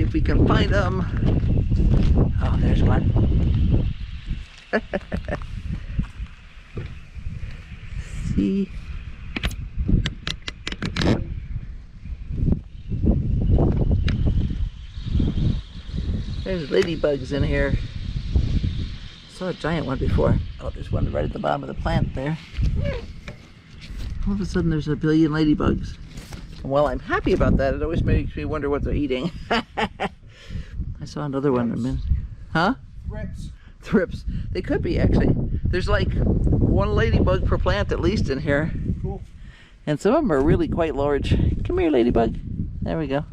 if we can find them. Oh, there's one. See? There's ladybugs in here. Saw a giant one before. Oh, there's one right at the bottom of the plant there. All of a sudden there's a billion ladybugs. And while I'm happy about that, it always makes me wonder what they're eating. I saw another one in a minute. Huh? Thrips. Thrips. They could be, actually. There's like one ladybug per plant at least in here. Cool. And some of them are really quite large. Come here, ladybug. There we go.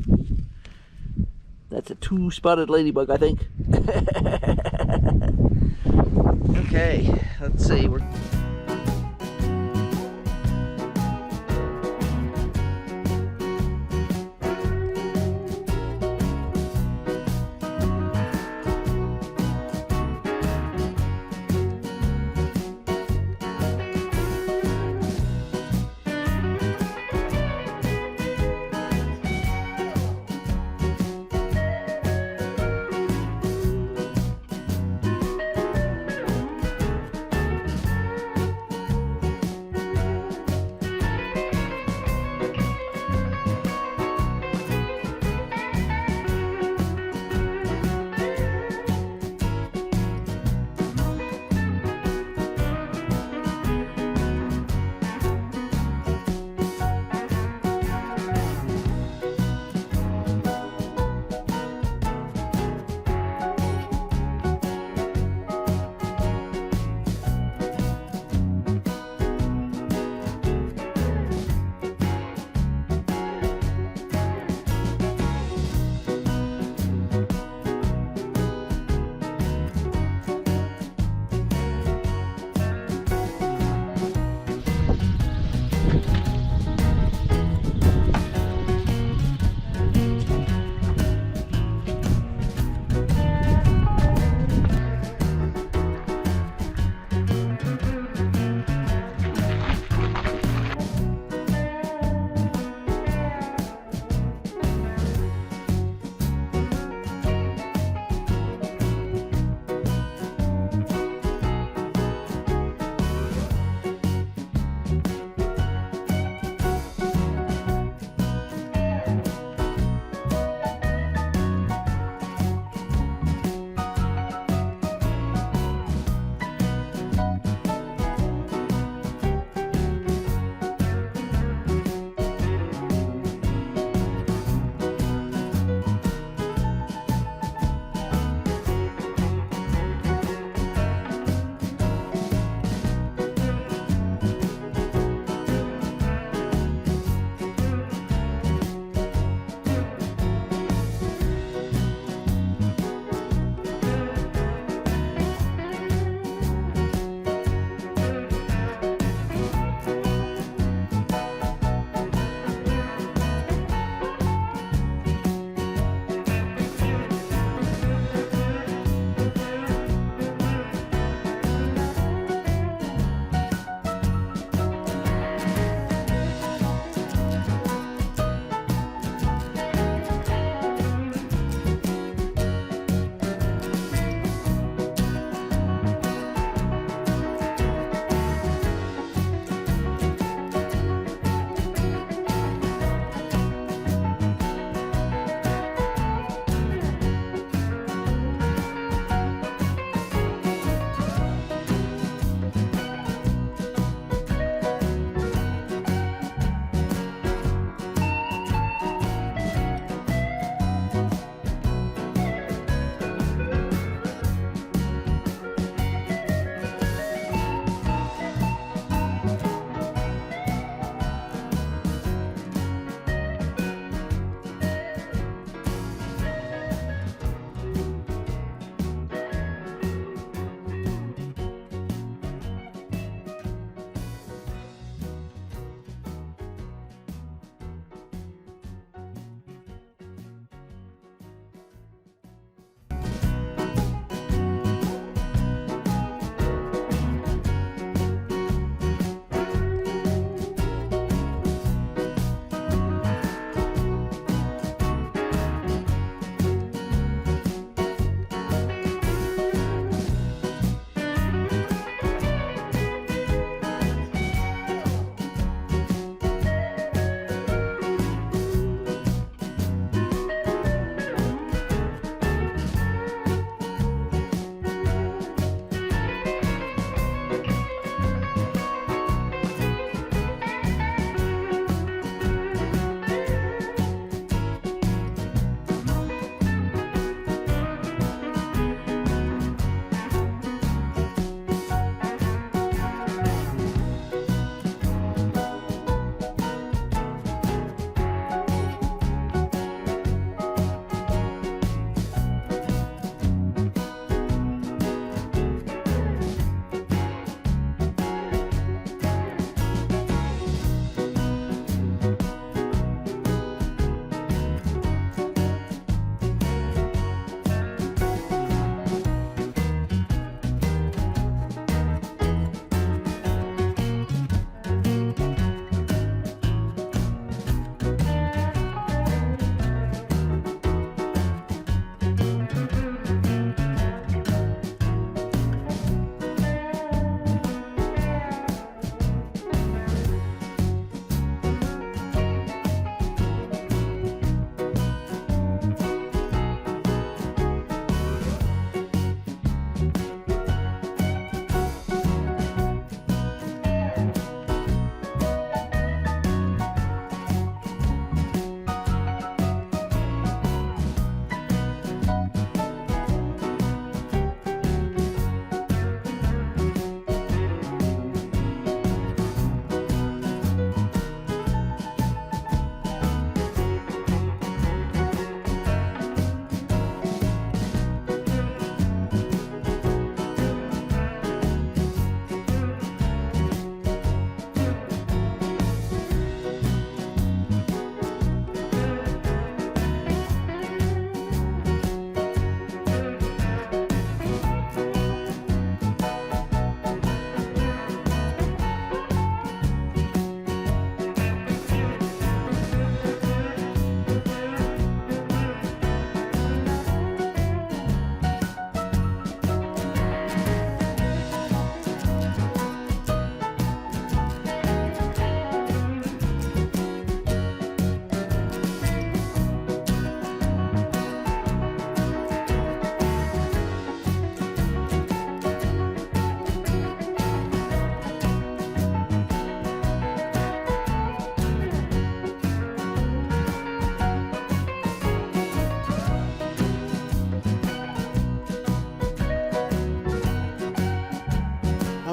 That's a two-spotted ladybug, I think. Okay, let's see.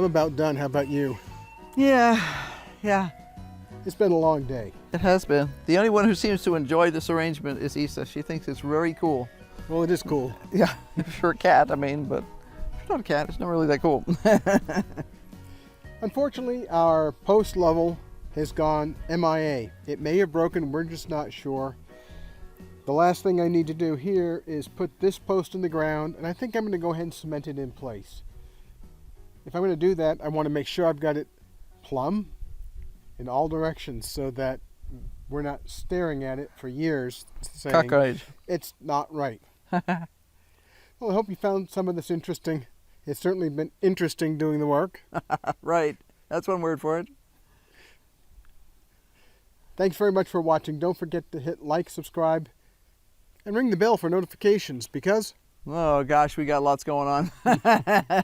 I'm about done. How about you? Yeah. It's been a long day. It has been. The only one who seems to enjoy this arrangement is Issa. She thinks it's very cool. Well, it is cool. Yeah, for a cat, I mean, but if you're not a cat, it's not really that cool. Unfortunately, our post level has gone MIA. It may have broken, we're just not sure. The last thing I need to do here is put this post in the ground, and I think I'm going to go ahead and cement it in place. If I'm going to do that, I want to make sure I've got it plumb in all directions so that we're not staring at it for years saying Cockroach. it's not right. Well, I hope you found some of this interesting. It's certainly been interesting doing the work. Right. That's one word for it. Thanks very much for watching. Don't forget to hit like, subscribe, and ring the bell for notifications because... Oh gosh, we got lots going on.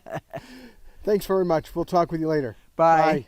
Thanks very much. We'll talk with you later. Bye. Bye.